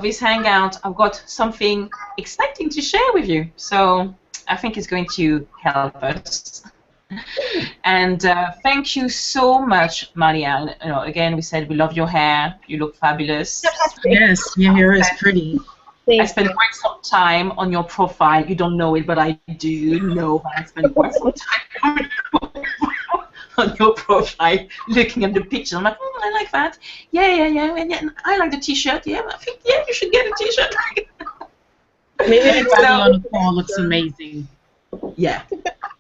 this hangout, I've got something exciting to share with you. So I think it's going to help us. And thank you so much, Maria. Again, we said we love your hair. You look fabulous. Yes, your hair is pretty. I Thank spent you. quite some time on your profile. You don't know it, but I do know that I spent quite some time on your profile, looking at the picture. I'm like, I like that. Yeah. And I like the T-shirt. Yeah, I think you should get a T-shirt. Maybe I need Everybody So on the call looks amazing. yeah,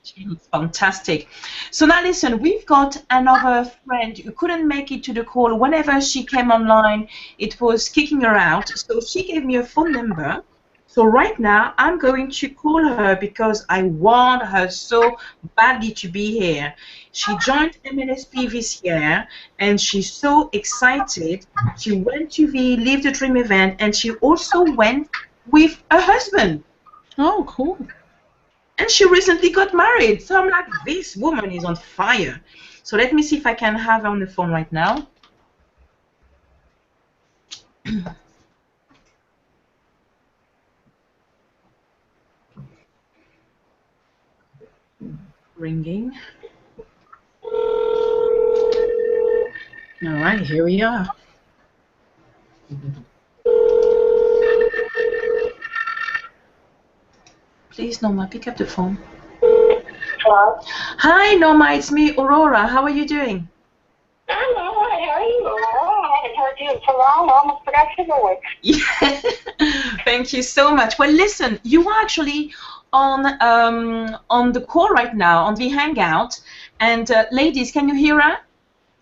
she looks fantastic. So now listen, we've got another friend who couldn't make it to the call. Whenever she came online, it was kicking her out. So she gave me a phone number. So right now, I'm going to call her because I want her so badly to be here. She joined MLSP this year, and she's so excited. She went to the Live the Dream event, and she also went with her husband. Oh, cool. And she recently got married. So I'm like, this woman is on fire. So let me see if I can have her on the phone right now. ringing. All right, here we are. Please, Norma, pick up the phone. Hello? Hi, Norma, it's me, Aurora. How are you doing? I'm all right. How are you? I haven't heard you in so long. I almost forgot your voice. Yeah. Thank you so much. Well, listen, you are actually on the call right now on the Hangout, and ladies, can you hear her?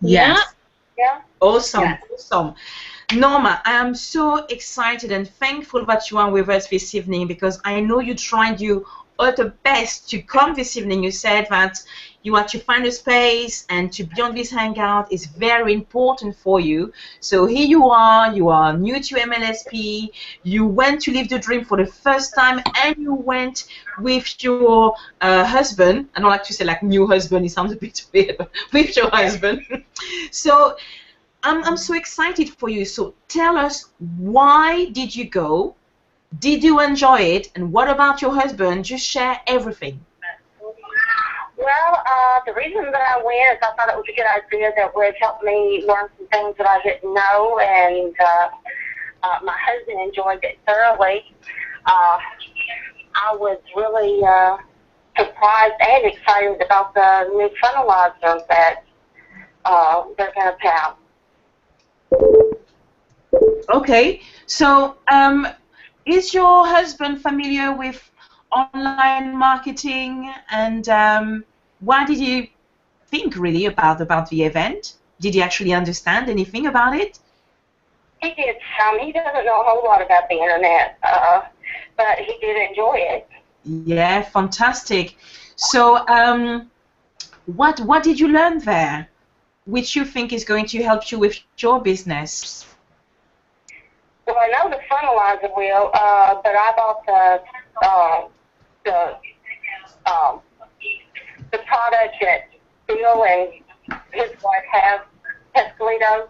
Yes. Yeah? Awesome, Yes. awesome. Norma, I am so excited and thankful that you are with us this evening, because I know you tried your utter best to come this evening. You said that you had to find a space, and to be on this Hangout is very important for you. So here you are new to MLSP, you went to live the dream for the first time, and you went with your husband. I don't like to say like new husband, it sounds a bit weird, but with your husband. So I'm so excited for you. So tell us, why did you go? Did you enjoy it? And what about your husband? Just share everything. Well, the reason that I went is I thought it was a good idea that would help me learn some things that I didn't know, and my husband enjoyed it thoroughly. I was really surprised and excited about the new funnelizer that they're going to have. Okay, so is your husband familiar with online marketing, and what did you think really about the event? Did he actually understand anything about it? He did some. He doesn't know a whole lot about the internet, but he did enjoy it. Yeah, fantastic. So what did you learn there, which you think is going to help you with your business? Well, I know the funnelizer will, but I bought the product that Bill and his wife have, Pescalito.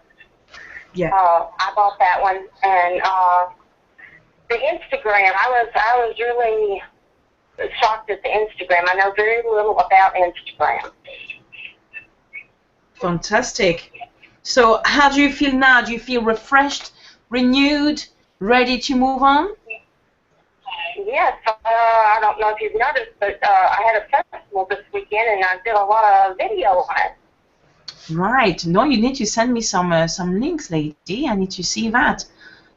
Yeah. I bought that one, and the Instagram. I was really shocked at the Instagram. I know very little about Instagram. Fantastic. So how do you feel now? Do you feel refreshed, renewed, ready to move on? Yes, I don't know if you've noticed, but I had a festival this weekend, and I did a lot of video on it. Right. No, you need to send me some links, lady. I need to see that.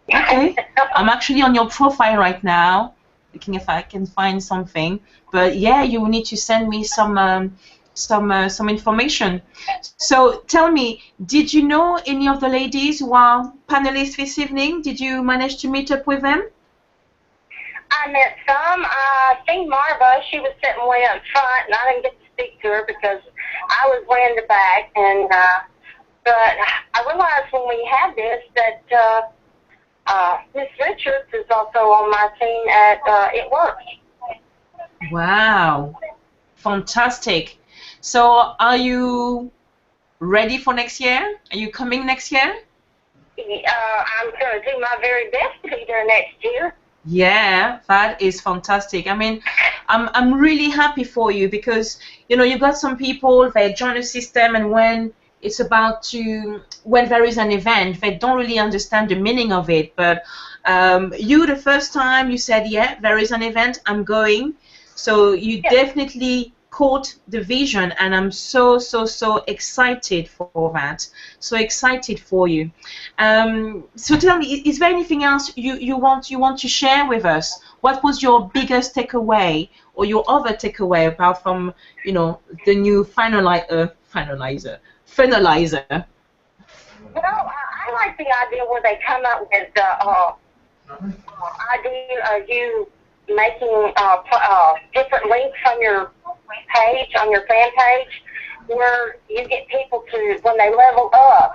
Okay. I'm actually on your profile right now, looking if I can find something. But yeah, you need to send me some information. So tell me, did you know any of the ladies who are panelists this evening? Did you manage to meet up with them? I met some. I seen Marva. She was sitting way up front, and I didn't get to speak to her because I was way in the back. And but I realized when we had this that Miss Richards is also on my team at It Works. Wow, fantastic. So are you ready for next year? Are you coming next year? I'm going to do my very best to be there next year. Yeah, that is fantastic. I mean, I'm really happy for you, because you know you've got some people, they join a system, and when it's when there is an event, they don't really understand the meaning of it. But you, the first time you said, yeah, there is an event, I'm going. So you definitely caught the vision, and I'm so excited for that. So excited for you. So tell me, is there anything else you want to share with us? What was your biggest takeaway, or your other takeaway, apart from the new funnelizer? Well, I like the idea where they come up with the idea of you making different links on your page, on your fan page, where you get people to, when they level up,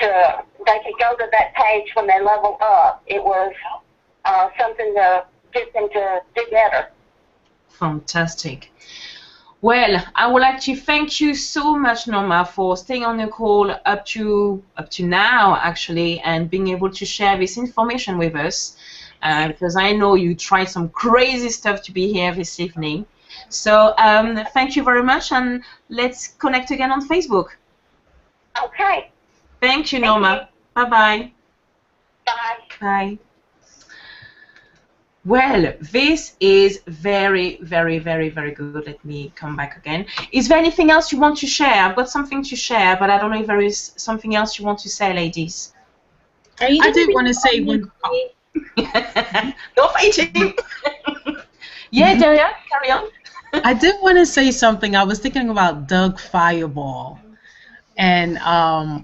they could go to that page when they level up. It was something to get them to do better. Fantastic. Well, I would like to thank you so much, Norma, for staying on the call up to now, actually, and being able to share this information with us, because I know you tried some crazy stuff to be here this evening. So thank you very much, and let's connect again on Facebook. Okay. Thank you, Norma. Bye-bye. Bye. Bye. Well, this is very, very, very, very good. Let me come back again. Is there anything else you want to share? I've got something to share, but I don't know if there is something else you want to say, ladies. I did want to say when. No fighting. Yeah, Daria, carry on. I did want to say something. I was thinking about Doug Fireball. And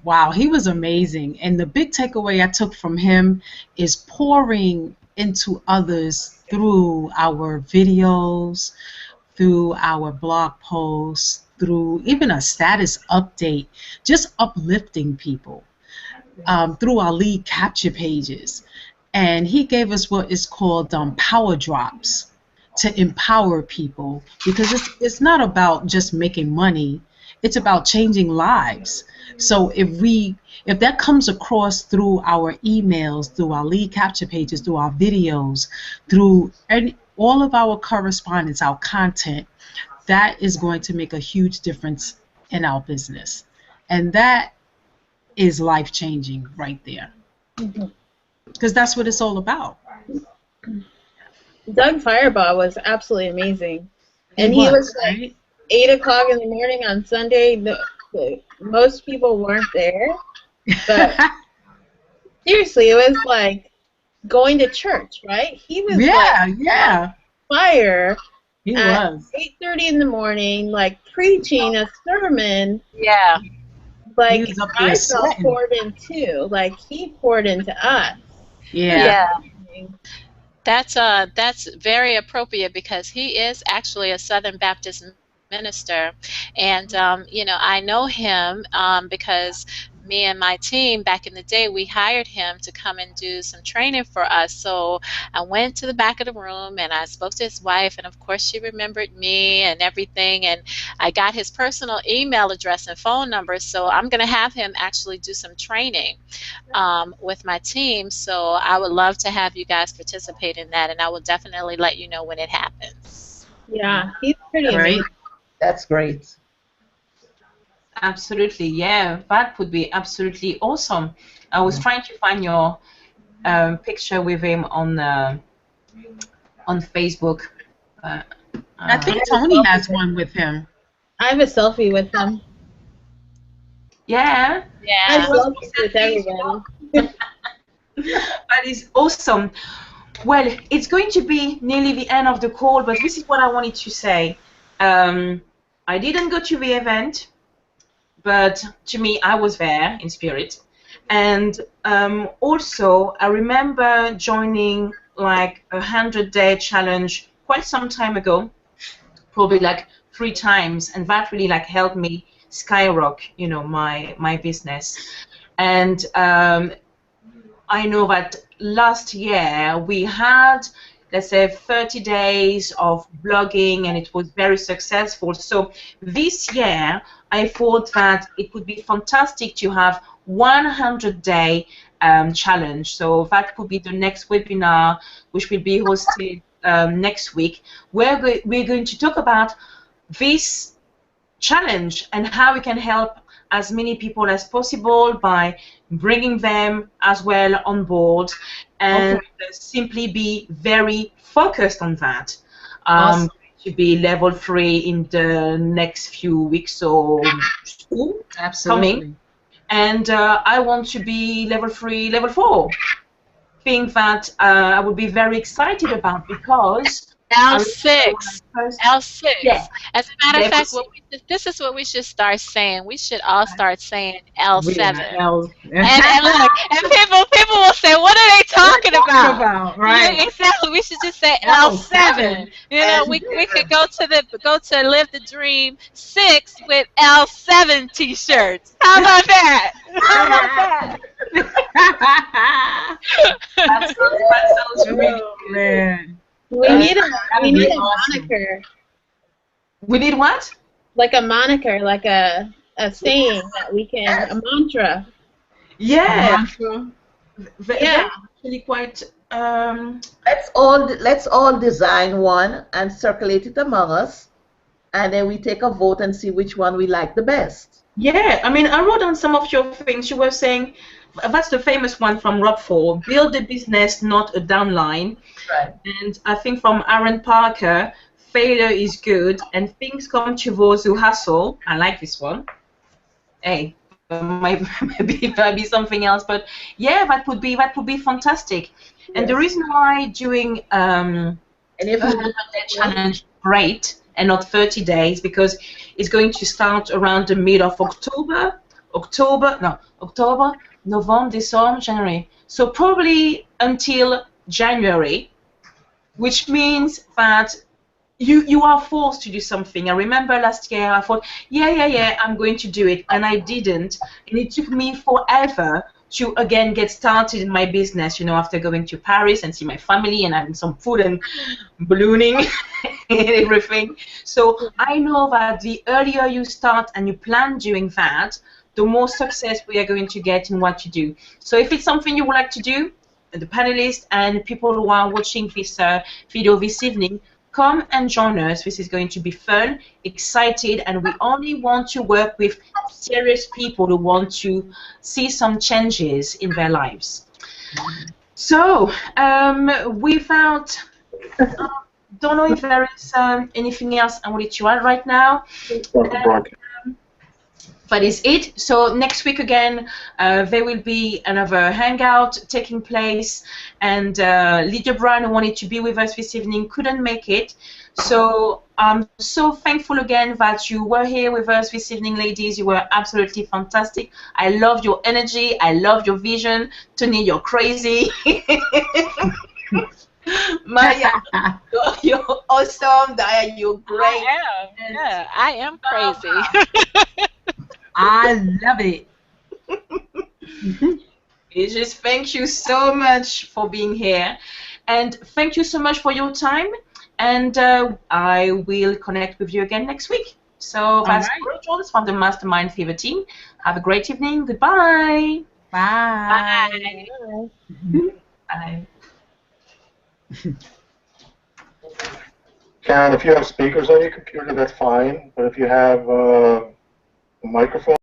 wow, he was amazing. And the big takeaway I took from him is pouring into others through our videos, through our blog posts, through even a status update, just uplifting people through our lead capture pages. And he gave us what is called Power Drops to empower people, because it's not about just making money. It's about changing lives. So if that comes across through our emails, through our lead capture pages, through our videos, through all of our correspondence, our content, that is going to make a huge difference in our business. And that is life-changing right there. Because that's what it's all about. Doug Fireball was absolutely amazing. And he was like 8 o'clock in the morning on Sunday. Most people weren't there. But seriously, it was like going to church, right? He was fire. He at was 8:30 in the morning, like preaching a sermon. Yeah. He Like was up there I felt sweating. poured into. Like he poured into us. Yeah. That's very appropriate, because he is actually a Southern Baptist minister, and you know, I know him because me and my team back in the day, we hired him to come and do some training for us. So I went to the back of the room and I spoke to his wife, and of course she remembered me and everything, and I got his personal email address and phone number. So I'm going to have him actually do some training with my team. So I would love to have you guys participate in that, and I will definitely let you know when it happens. Yeah, he's pretty amazing. That's great. Absolutely, yeah, that would be absolutely awesome. I was trying to find your picture with him on Facebook. I think Tony has one with him. I have a selfie with him. Yeah. I have selfies with everybody. That is awesome. Well, it's going to be nearly the end of the call, but this is what I wanted to say. I didn't go to the event, but to me, I was there in spirit. And also, I remember joining like a 100-day challenge quite some time ago, probably like 3 times, and that really like helped me skyrocket, you know, my business. And I know that last year we had, let's say, 30 days of blogging, and it was very successful. So this year, I thought that it would be fantastic to have 100-day challenge. So that could be the next webinar, which will be hosted next week. We're going to talk about this challenge and how we can help as many people as possible by bringing them as well on board, and simply be very focused on that. To be level 3 in the next few weeks or so coming. And I want to be level 3, level 4. Thing that I would be very excited about, because L6. L6. Yeah. As a matter of fact, this is what we should start saying. We should all start saying L7. And look, and people will say, what are they talking about? Right. Yeah, exactly. We should just say L7. You know, we could go to Live the Dream 6 with L7 t-shirts. How about that? How about that? That sounds really good. Man. We need a awesome. moniker. We need what? Like a moniker, like a saying that we can, a mantra. Yeah. Mantra. They're actually quite Let's all design one and circulate it among us, and then we take a vote and see which one we like the best. Yeah, I mean, I wrote on some of your things. You were saying that's the famous one from Rob Ford: build a business, not a downline. Right. And I think from Aaron Parker, failure is good, and things come to those who hustle. I like this one. Hey, might be something else, but yeah, that would be fantastic. And the reason why doing And if we do the challenge great and not 30 days, because it's going to start around the mid of October, November, December, January. So probably until January, which means that you are forced to do something. I remember last year I thought, yeah, I'm going to do it, and I didn't, and it took me forever to again get started in my business, you know, after going to Paris and see my family and having some food and ballooning and everything. So I know that the earlier you start and you plan doing that, the more success we are going to get in what you do. So if it's something you would like to do, the panelists and people who are watching this video this evening, come and join us. This is going to be fun, excited, and we only want to work with serious people who want to see some changes in their lives. So, without, don't know if there is anything else I wanted to add right now. That is it. So next week again, there will be another hangout taking place, and Lydia Brown, who wanted to be with us this evening, couldn't make it. So I'm so thankful again that you were here with us this evening, ladies. You were absolutely fantastic. I love your energy. I love your vision. Tony, you're crazy. Maya, you're awesome. Dia, you're great. I am crazy. I love it. It's just thank you so much for being here, and thank you so much for your time, and I will connect with you again next week. So that's Rachel from the Mastermind Fever team. Have a great evening. Goodbye. Bye. Bye. And if you have speakers on your computer, that's fine. But if you have a microphone,